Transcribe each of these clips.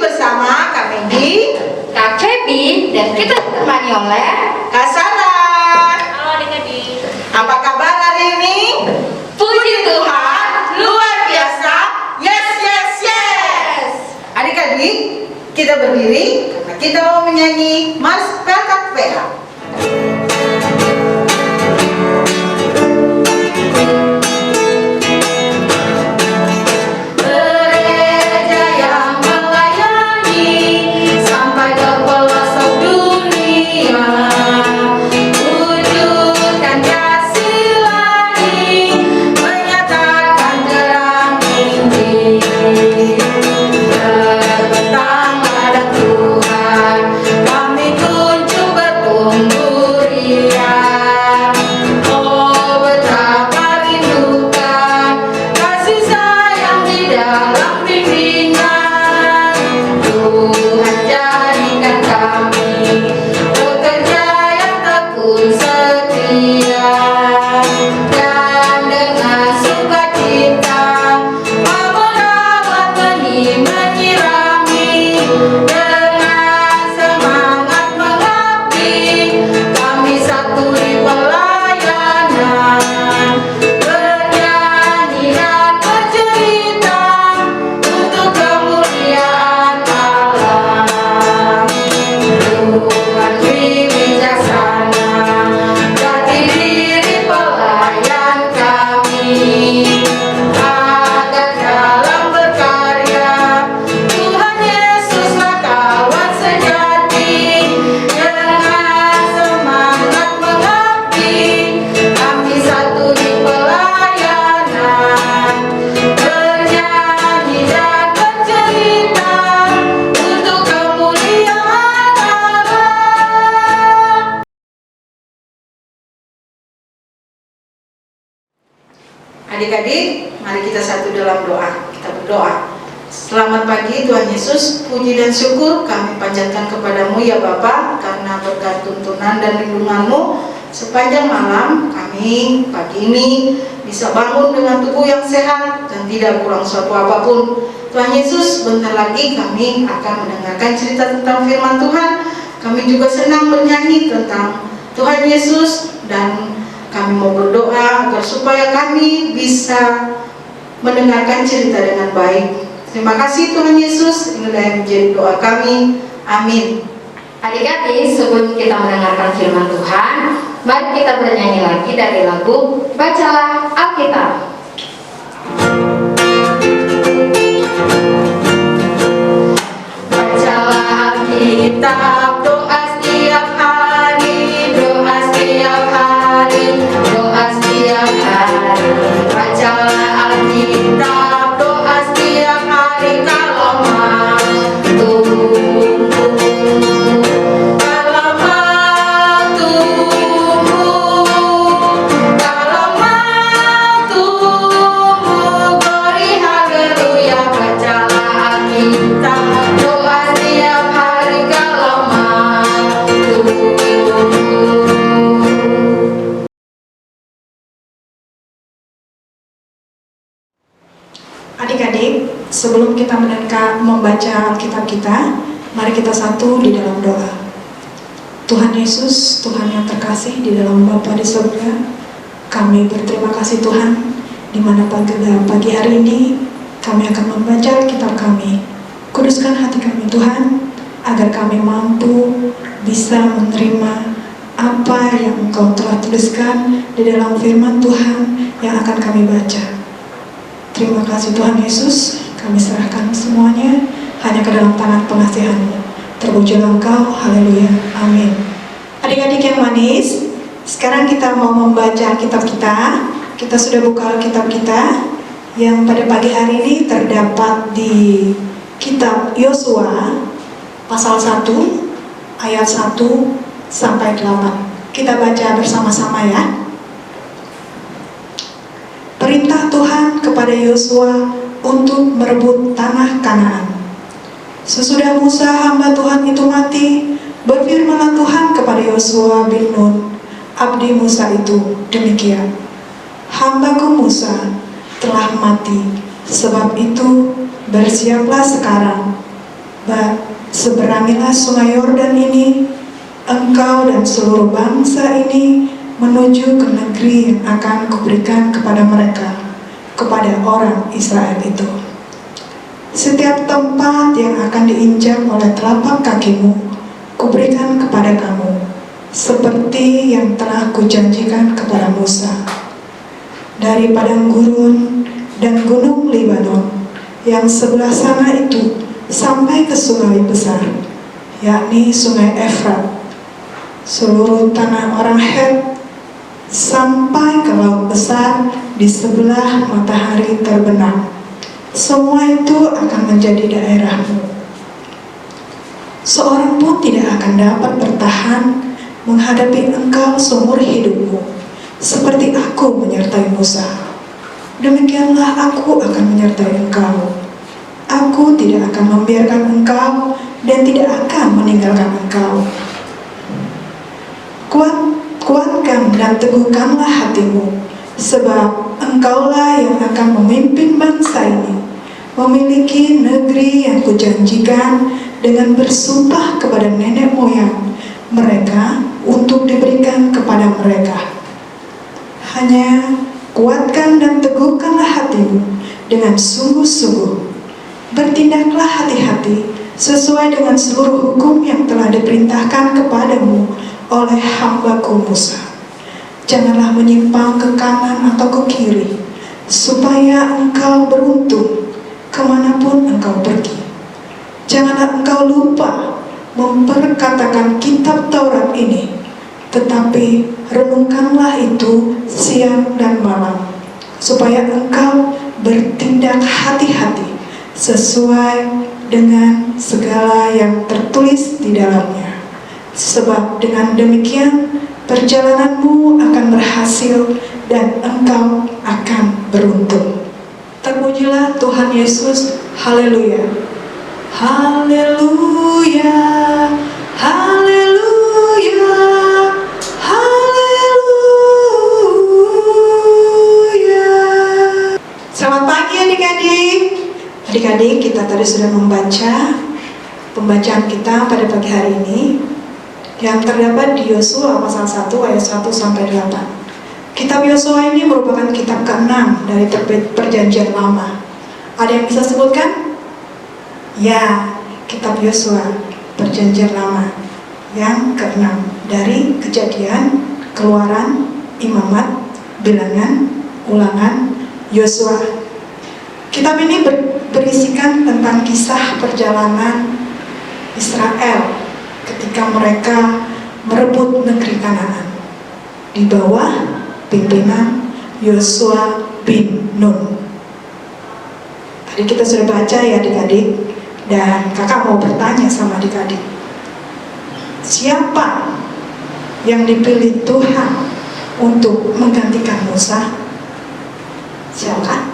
bersama Kak Megi, Kak Febi, dan kita ditemani oleh Kak Sarah. Halo adik-adik. Apa kabar hari ini? Puji Tuhan. Luar biasa. Yes, yes, yes. Adik-adik, kita berdiri karena kita mau menyanyi Mars Kakak PA. Adik-adik, mari kita satu dalam doa. Kita berdoa. Selamat pagi Tuhan Yesus, puji dan syukur kami panjatkan kepadamu ya Bapa, karena berkat tuntunan dan lindunganmu sepanjang malam kami pagi ini bisa bangun dengan tubuh yang sehat dan tidak kurang suatu apapun. Tuhan Yesus, bentar lagi kami akan mendengarkan cerita tentang firman Tuhan. Kami juga senang bernyanyi tentang Tuhan Yesus, dan kami mau berdoa agar supaya kami bisa mendengarkan cerita dengan baik. Terima kasih Tuhan Yesus, inilah yang menjadi doa kami. Amin. Adik-adik, sebelum kita mendengarkan firman Tuhan, mari kita bernyanyi lagi dari lagu Bacalah Alkitab. Bacalah Alkitab, doa setiap hari, doa setiap hari, doa setiap hari. Bacalah Alkitab, doa setiap hari kalau mau glory haleluya. Bacalah Alkitab, doa setiap hari kalau mau. Adik-adik, sebelum kita membaca Alkitab kita, mari kita satu di dalam doa. Tuhan Yesus, Tuhan yang terkasih di dalam Bapa di surga, kami berterima kasih Tuhan, di mana pagi hari ini kami akan membaca Alkitab kami. Kuduskan hati kami Tuhan, agar kami mampu bisa menerima apa yang Engkau telah tuliskan di dalam firman Tuhan yang akan kami baca. Terima kasih Tuhan Yesus, kami serahkan semuanya hanya ke dalam tangan pengasihan-Mu. Terpujilah Engkau, haleluya, amin. Adik-adik yang manis, sekarang kita mau membaca kitab kita. Kita sudah buka kitab kita yang pada pagi hari ini terdapat di kitab Yosua pasal 1 ayat 1 sampai 8. Kita baca bersama-sama ya. Perintah Tuhan kepada Yosua untuk merebut tanah Kanaan. Sesudah Musa hamba Tuhan itu mati, berfirmanlah Tuhan kepada Yosua bin Nun, abdi Musa itu, demikian: Hambaku Musa telah mati, sebab itu bersiaplah sekarang, Seberangilah sungai Yordan ini, engkau dan seluruh bangsa ini menuju ke negeri yang akan kuberikan kepada mereka, kepada orang Israel itu. Setiap tempat yang akan diinjak oleh telapak kakimu, kuberikan kepada kamu, seperti yang telah kujanjikan kepada Musa. Dari padang gurun dan gunung Libanon yang sebelah sana itu sampai ke sungai besar, yakni sungai Efrat, seluruh tanah orang Het, sampai ke laut besar di sebelah matahari terbenam. Semua itu akan menjadi daerahmu. Seorang pun tidak akan dapat bertahan menghadapi engkau seumur hidupmu, seperti aku menyertai Musa. Demikianlah aku akan menyertai engkau. Aku tidak akan membiarkan engkau dan tidak akan meninggalkan engkau. Kuatkan dan teguhkanlah hatimu, sebab engkaulah yang akan memimpin bangsa ini, memiliki negeri yang kujanjikan dengan bersumpah kepada nenek moyang mereka untuk diberikan kepada mereka. Hanya kuatkan dan teguhkanlah hatimu dengan sungguh-sungguh. Bertindaklah hati-hati sesuai dengan seluruh hukum yang telah diperintahkan kepadamu oleh hamba-Ku Musa. Janganlah menyimpang ke kanan atau ke kiri, supaya engkau beruntung kemanapun engkau pergi. Janganlah engkau lupa memperkatakan kitab Taurat ini, tetapi renungkanlah itu siang dan malam, supaya engkau bertindak hati-hati sesuai dengan segala yang tertulis di dalamnya. Sebab dengan demikian perjalananmu akan berhasil dan engkau akan beruntung. Terpujilah Tuhan Yesus. Haleluya. Haleluya. Haleluya. Haleluya. Selamat pagi adik-adik. Adik-adik, kita tadi sudah membaca pembacaan kita pada pagi hari ini yang terdapat di Yosua pasal 1 ayat 1 sampai 8. Kitab Yosua ini merupakan kitab ke-6 dari Perjanjian Lama. Ada yang bisa sebutkan? Ya, kitab Yosua Perjanjian Lama yang ke-6 dari Kejadian, Keluaran, Imamat, Bilangan, Ulangan, Yosua. Kitab ini berisikan tentang kisah perjalanan Israel ketika mereka merebut negeri Kanaan di bawah pimpinan Yosua bin Nun. Tadi kita sudah baca ya adik-adik, dan kakak mau bertanya sama adik-adik, siapa yang dipilih Tuhan untuk menggantikan Musa? Siapa?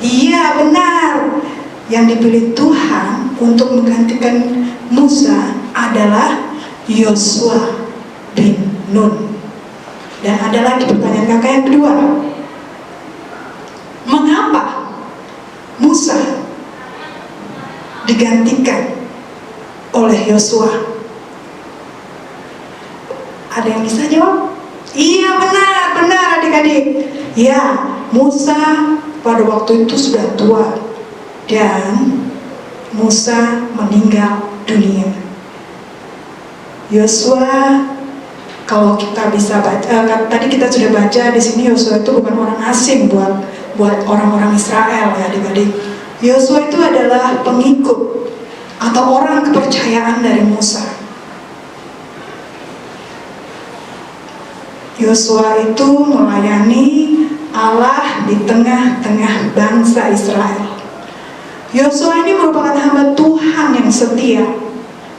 Iya, benar. Yang dipilih Tuhan untuk menggantikan Musa adalah Yosua bin Nun. Dan ada lagi pertanyaan kakak yang kedua. Mengapa Musa digantikan oleh Yosua? Ada yang bisa jawab? Iya, benar adik-adik. Ya, Musa pada waktu itu sudah tua dan Musa meninggal dunia. Yosua, kalau kita bisa baca, tadi kita sudah baca di sini Yosua itu bukan orang asing buat orang-orang Israel ya adik-adik. Yosua itu adalah pengikut atau orang kepercayaan dari Musa. Yosua itu melayani Allah di tengah-tengah bangsa Israel. Yosua ini merupakan hamba Tuhan yang setia,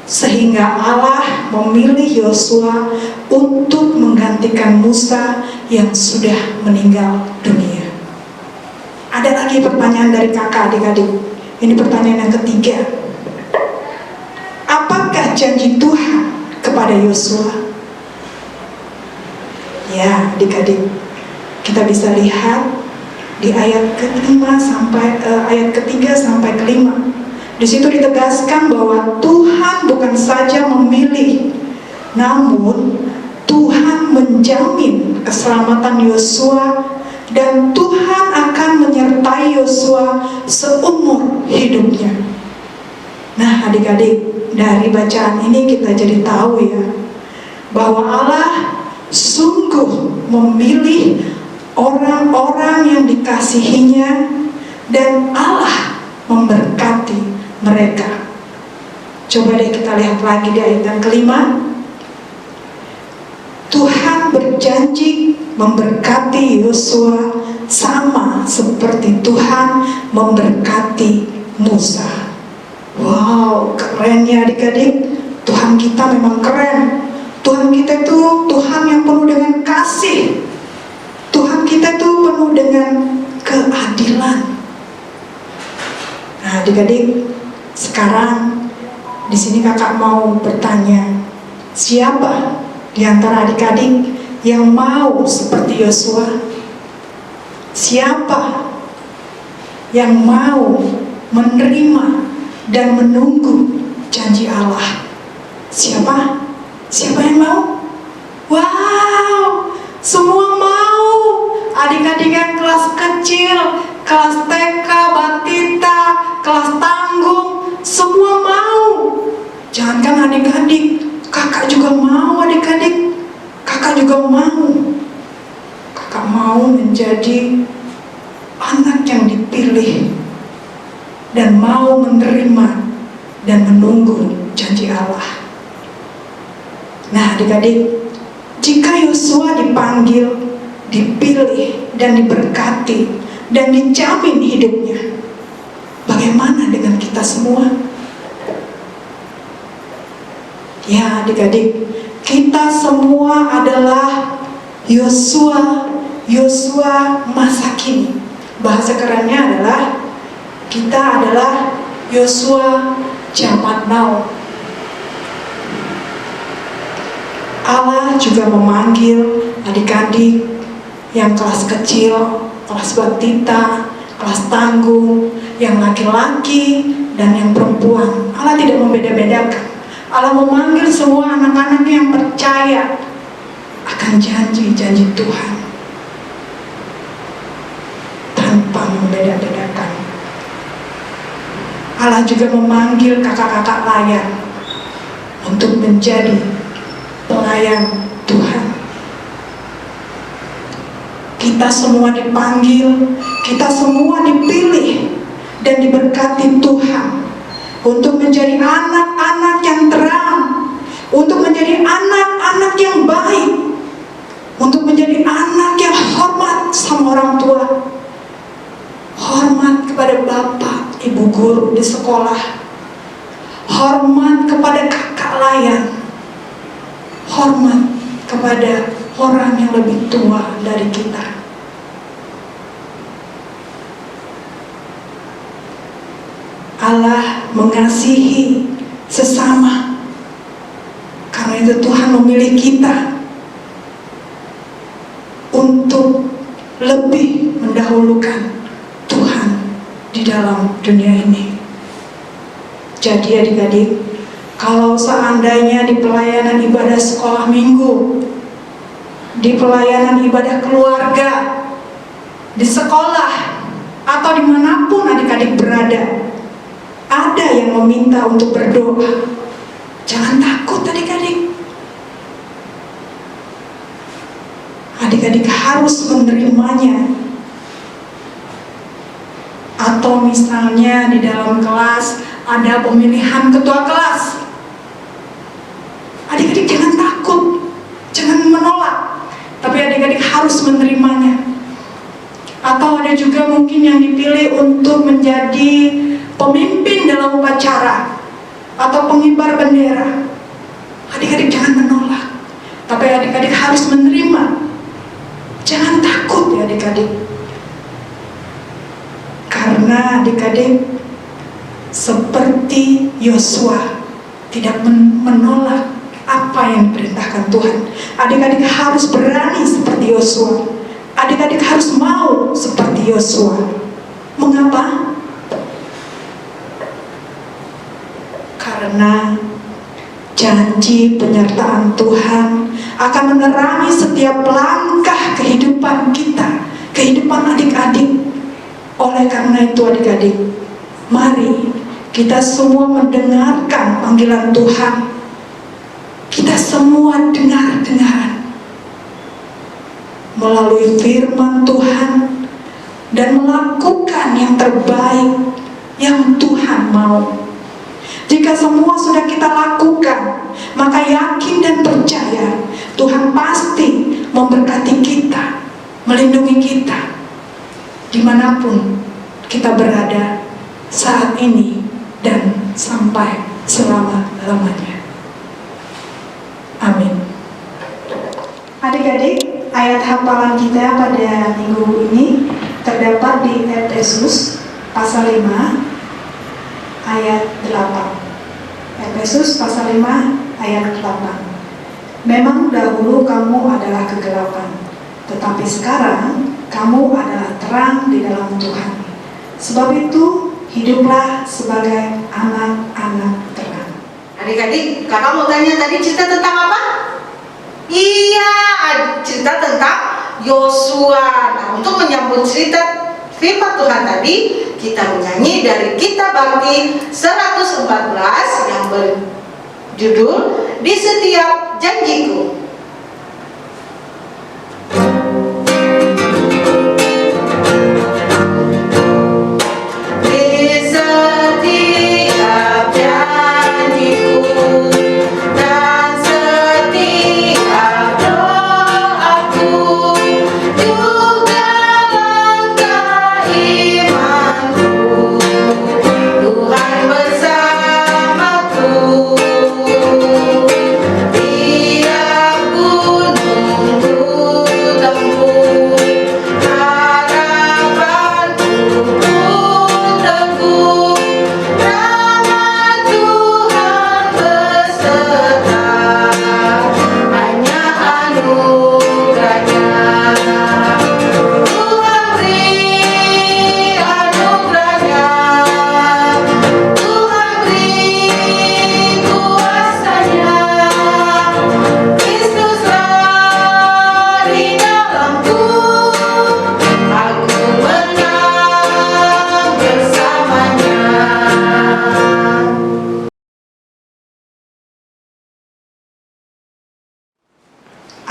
sehingga Allah memilih Yosua untuk menggantikan Musa yang sudah meninggal dunia. Ada lagi pertanyaan dari kakak adik-adik. Ini pertanyaan yang ketiga. Apakah janji Tuhan kepada Yosua? Ya adik-adik, kita bisa lihat di ayat ke-5 sampai ayat ke-3 sampai ke-5. Di situ ditegaskan bahwa Tuhan bukan saja memilih, namun Tuhan menjamin keselamatan Yosua dan Tuhan akan menyertai Yosua seumur hidupnya. Nah, adik-adik, dari bacaan ini kita jadi tahu ya, bahwa Allah sungguh memilih orang-orang yang dikasihinya dan Allah memberkati mereka. Coba deh kita lihat lagi di ayat yang kelima. Tuhan berjanji memberkati Yosua sama seperti Tuhan memberkati Musa. Wow, keren ya adik-adik. Tuhan kita memang keren. Tuhan kita itu Tuhan yang penuh dengan kasih. Tuhan kita itu penuh dengan keadilan. Nah, adik-adik, sekarang di sini kakak mau bertanya, siapa di antara adik-adik yang mau seperti Yosua? Siapa yang mau menerima dan menunggu janji Allah? Siapa? Siapa yang mau? Wow, semua mau. Adik-adik yang kelas kecil, kelas TK, batita, kelas tanggung, semua mau. Jangankan adik-adik, kakak juga mau adik-adik. Kakak juga mau. Kakak mau menjadi anak yang dipilih dan mau menerima dan menunggu janji Allah. Nah adik-adik, jika Yosua dipanggil, dipilih dan diberkati dan dijamin hidupnya, bagaimana dengan kita semua? Ya adik-adik, kita semua adalah Yosua masa kini. Bahasa kerennya adalah kita adalah Yosua zaman now. Allah juga memanggil adik-adik yang kelas kecil, kelas batita, kelas tanggung, yang laki-laki dan yang perempuan. Allah tidak membeda-bedakan. Allah memanggil semua anak-anak yang percaya akan janji-janji Tuhan tanpa membeda-bedakan. Allah juga memanggil kakak-kakak layan untuk menjadi pelayan Tuhan. Kita semua dipanggil, kita semua dipilih dan diberkati Tuhan untuk menjadi anak-anak yang terang, untuk menjadi anak-anak yang baik, untuk menjadi anak yang hormat sama orang tua, hormat kepada bapak, ibu guru di sekolah, hormat kepada kakak layan, hormat kepada orang yang lebih tua dari kita. Allah mengasihi sesama. Karena itu Tuhan memilih kita untuk lebih mendahulukan Tuhan di dalam dunia ini. Jadi adik-adik, kalau seandainya di pelayanan ibadah sekolah minggu, di pelayanan ibadah keluarga, di sekolah, atau dimanapun adik-adik berada, ada yang meminta untuk berdoa, jangan takut adik-adik. Adik-adik harus menerimanya. Atau misalnya di dalam kelas ada pemilihan ketua kelas, adik-adik jangan takut, jangan menolak, tapi adik-adik harus menerimanya. Atau ada juga mungkin yang dipilih untuk menjadi pemimpin dalam upacara atau pengibar bendera. Adik-adik jangan menolak, tapi adik-adik harus menerima. Jangan takut ya adik-adik, karena adik-adik seperti Yosua tidak menolak apa yang diperintahkan Tuhan. Adik-adik harus berani seperti Yosua. Adik-adik harus mau seperti Yosua. Mengapa? karena janji penyertaan Tuhan akan menerangi setiap langkah kehidupan kita, kehidupan adik-adik. Oleh karena itu adik-adik, mari kita semua mendengarkan panggilan Tuhan. Kita semua dengar-dengaran melalui firman Tuhan dan melakukan yang terbaik yang Tuhan mau. Jika semua sudah kita lakukan, maka yakin dan percaya Tuhan pasti memberkati kita, melindungi kita dimanapun kita berada saat ini dan sampai selama-lamanya. Amin. Adik-adik, ayat hafalan kita pada minggu ini terdapat di Efesus pasal 5 ayat 8. Efesus pasal 5 ayat 8. Memang dahulu kamu adalah kegelapan, tetapi sekarang kamu adalah terang di dalam Tuhan. Sebab itu hiduplah sebagai anak-anak terang. Adik-adik, kakak mau tanya tadi cerita tentang apa? Iya, cerita tentang Yosua. Nah, untuk menyambut cerita firman Tuhan tadi, kita menyanyi dari Kitab Bakti 114 yang berjudul Di Setiap Janjiku.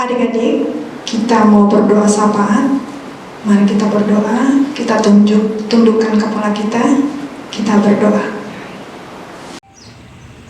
Adik-adik, kita mau berdoa sapaan. Mari kita berdoa, kita tundukkan kepala kita berdoa.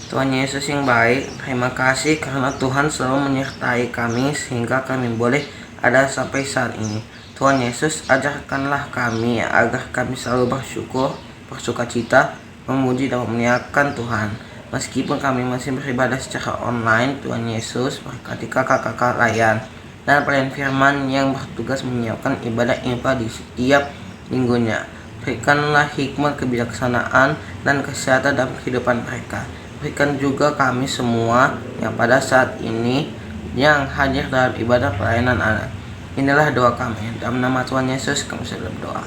Tuhan Yesus yang baik, terima kasih karena Tuhan selalu menyertai kami sehingga kami boleh ada sampai saat ini. Tuhan Yesus, ajarkanlah kami agar kami selalu bersyukur, bersukacita, memuji dan memuliakan Tuhan. Meskipun kami masih beribadah secara online, Tuhan Yesus berkati kakak-kakak layan dan pelayan firman yang bertugas menyiapkan ibadah-ibadah di setiap minggunya. Berikanlah hikmat, kebijaksanaan, dan kesehatan dalam kehidupan mereka. Berikan juga kami semua yang pada saat ini yang hadir dalam ibadah pelayanan anak. Inilah doa kami. Dalam nama Tuhan Yesus kami sudah berdoa.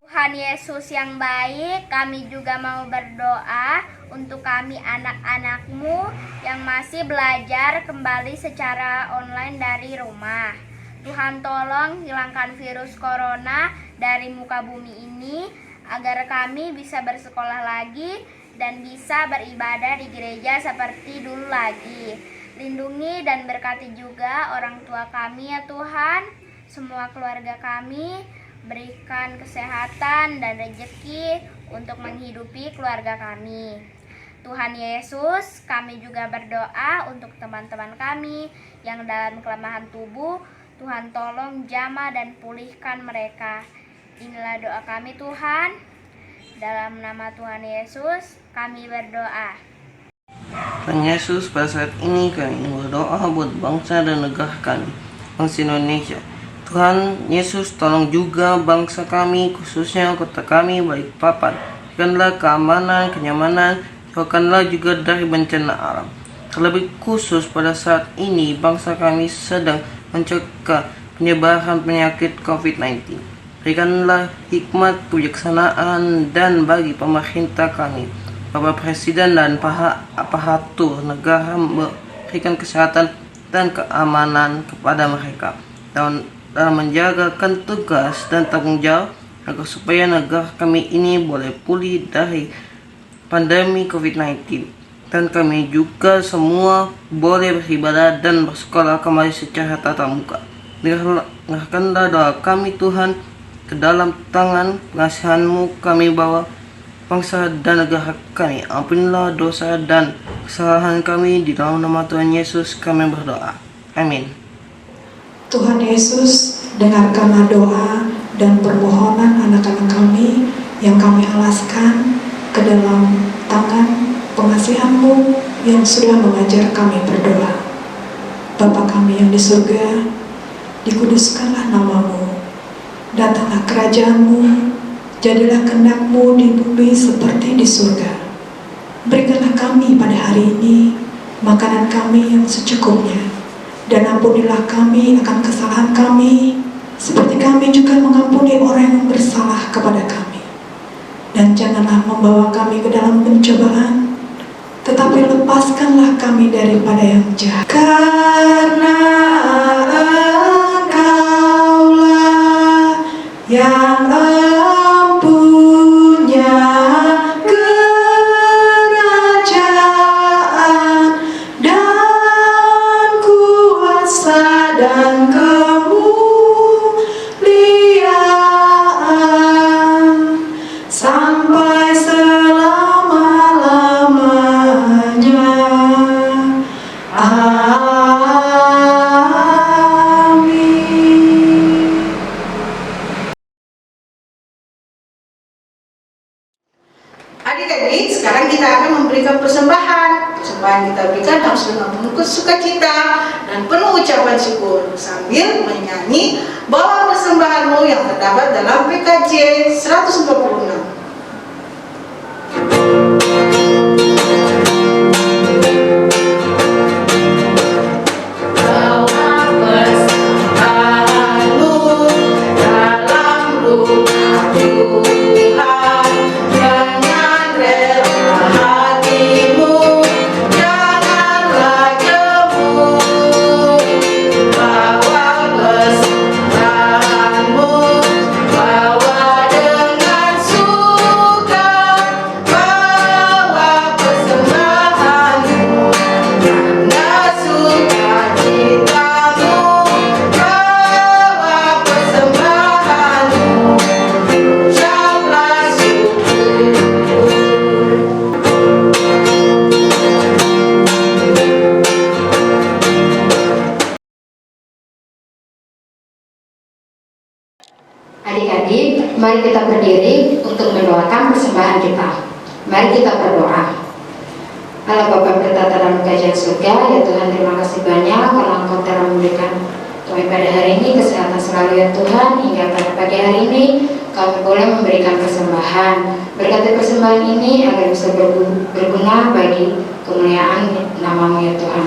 Tuhan Yesus yang baik, kami juga mau berdoa untuk kami anak-anak-Mu yang masih belajar kembali secara online dari rumah. Tuhan tolong hilangkan virus corona dari muka bumi ini agar kami bisa bersekolah lagi dan bisa beribadah di gereja seperti dulu lagi. Lindungi dan berkati juga orang tua kami ya Tuhan, semua keluarga kami. Berikan kesehatan dan rezeki untuk menghidupi keluarga kami. Tuhan Yesus, kami juga berdoa untuk teman-teman kami yang dalam kelemahan tubuh. Tuhan tolong jamah dan pulihkan mereka. Inilah doa kami Tuhan. Dalam nama Tuhan Yesus, kami berdoa. Tuhan Yesus, pada saat ini kami berdoa buat bangsa dan negara kami, bangsa Indonesia. Tuhan Yesus, tolong juga bangsa kami, khususnya kota kami, Balikpapan. Berikanlah keamanan, kenyamanan, jauhkanlah juga dari bencana alam. Terlebih khusus pada saat ini, bangsa kami sedang mencegah penyebaran penyakit COVID-19. Berikanlah hikmat, kebijaksanaan, dan bagi pemerintah kami Bapak Presiden dan aparatur negara memberikan kesehatan dan keamanan kepada mereka dalam menjalankan tugas dan tanggung jawab agar supaya negara kami ini boleh pulih dari pandemi COVID-19 dan kami juga semua boleh beribadah dan bersekolah kembali secara tatap muka. Dengarkanlah doa kami Tuhan, ke dalam tangan pengasihan-Mu kami bawa bangsa dan negara kami. Ampunilah dosa dan kesalahan kami, di dalam nama Tuhan Yesus kami berdoa. Amin. Tuhan Yesus, dengarkanlah doa dan permohonan anak-anak kami yang kami alaskan ke dalam tangan pengasihan-Mu yang sudah mengajar kami berdoa. Bapa kami yang di surga, dikuduskanlah nama-Mu, datanglah kerajaan-Mu, jadilah kehendak-Mu di bumi seperti di surga. Berikanlah kami pada hari ini makanan kami yang secukupnya, dan ampunilah kami akan kesalahan kami, seperti kami juga mengampuni orang yang bersalah kepada kami. Dan janganlah membawa kami ke dalam pencobaan, tetapi lepaskanlah kami daripada yang jahat. Karena Engkaulah yang punya kerajaan dan kuasa dan kemuliaan sampai selama-lamanya. Adik-adik, sekarang kita akan memberikan persembahan. Persembahan kita berikan harus dengan penuh sukacita dan penuh ucapan syukur, sambil menyanyi "Bawa Persembahanmu" yang terdapat dalam PKJ 146. Adik-adik, mari kita berdiri untuk mendoakan persembahan kita. Mari kita berdoa. Allah Bapa bertata dalam kerajaan surga, ya Tuhan, terima kasih banyak karena Engkau telah memberikan kami pada hari ini kesehatan selalu ya Tuhan, hingga pada pagi hari ini kami boleh memberikan persembahan. Berkati persembahan ini agar bisa berguna bagi kemuliaan nama-Mu ya Tuhan.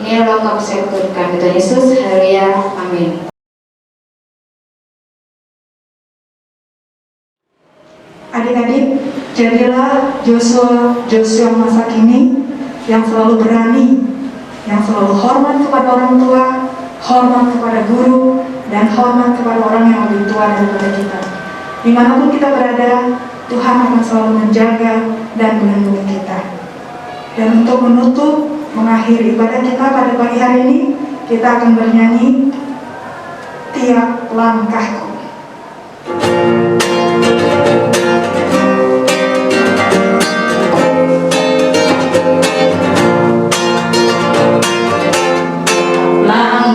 Ini adalah kami syukurkan Tuhan Yesus, haleluya, amin. Adik-adik, jadilah Joshua masa kini yang selalu berani, yang selalu hormat kepada orang tua, hormat kepada guru, dan hormat kepada orang yang lebih tua daripada kita. Dimanapun kita berada, Tuhan akan selalu menjaga dan melindungi kita. Dan untuk menutup, mengakhiri ibadah kita pada pagi hari ini, kita akan bernyanyi "Tiap Langkahku". Tengah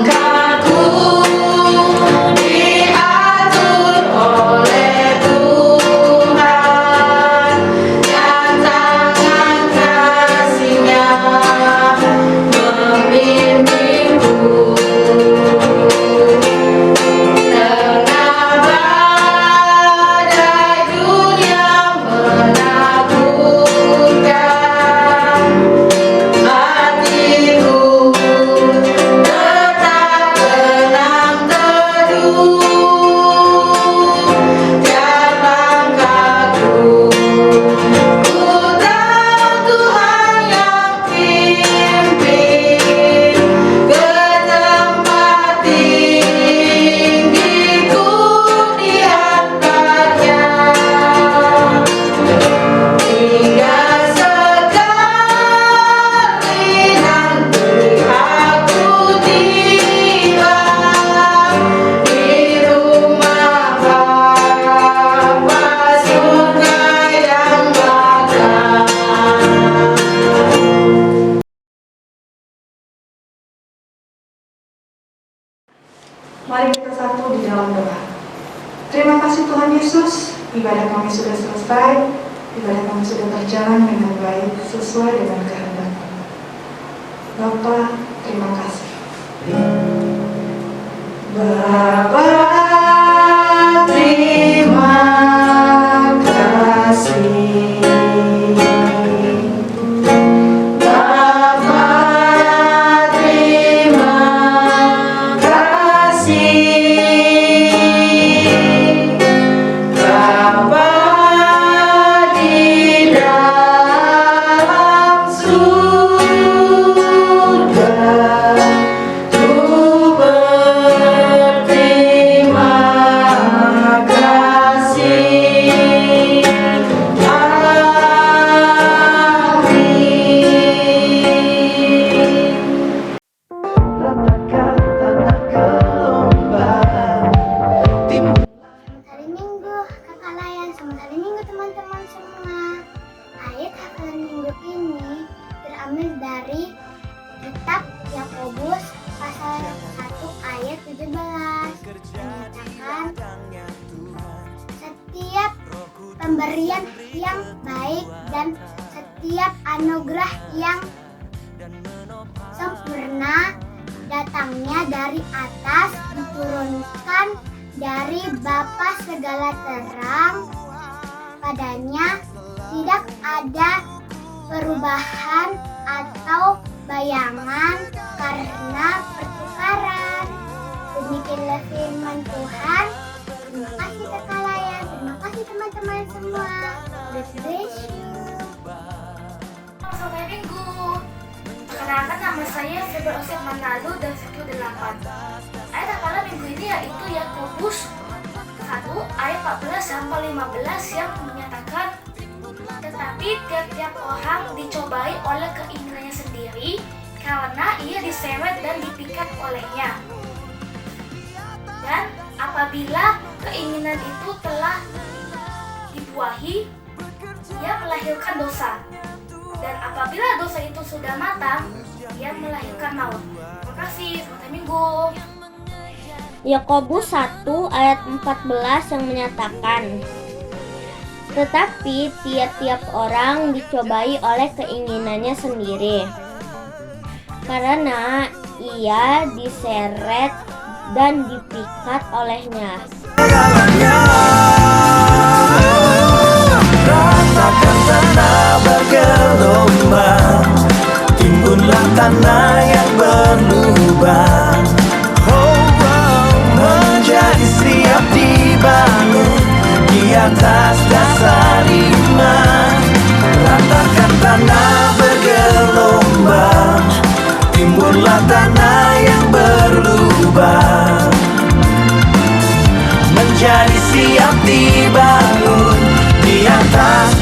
Mari kita satu di dalam doa. Terima kasih Tuhan Yesus, ibadah kami sudah selesai, ibadah kami sudah berjalan dengan baik sesuai dengan kehendak-Mu. Bapa, terima kasih. Bapa, terima kasih. Dari kitab Yakobus pasal 1 ayat 17 menyatakan setiap pemberian yang baik dan setiap anugerah yang sempurna datangnya dari atas, diturunkan dari Bapa segala terang. Padanya tidak ada perubahan atau bayangan karena pertukaran. Demikianlah firman Tuhan. Terima kasih Kakak Layan, terima kasih teman-teman semua. God bless you. Selamat minggu. Perkenalkan, nama saya Febri Osep Manado dan Sektor 8. Ayat hafalan minggu ini yaitu Yakobus 1 ayat 14 sampai 15 yang menyatakan, tetapi tiap-tiap orang dicobai oleh keinginannya sendiri karena ia diseret dan dipikat olehnya. Dan apabila keinginan itu telah dibuahi, ia melahirkan dosa. Dan apabila dosa itu sudah matang, ia melahirkan maut. Terima kasih, selamat minggu. Yakobus 1 ayat 14 yang menyatakan, tetapi tiap-tiap orang dicobai oleh keinginannya sendiri karena ia diseret dan dipikat olehnya. Ratakan tanah bergelombang, timbunlah tanah yang berlubang. Menjadi siap dibangun di atas dasar iman. Ratakan tanah bergelombang, timbunlah tanah yang berlubang. Menjadi siap dibangun di atas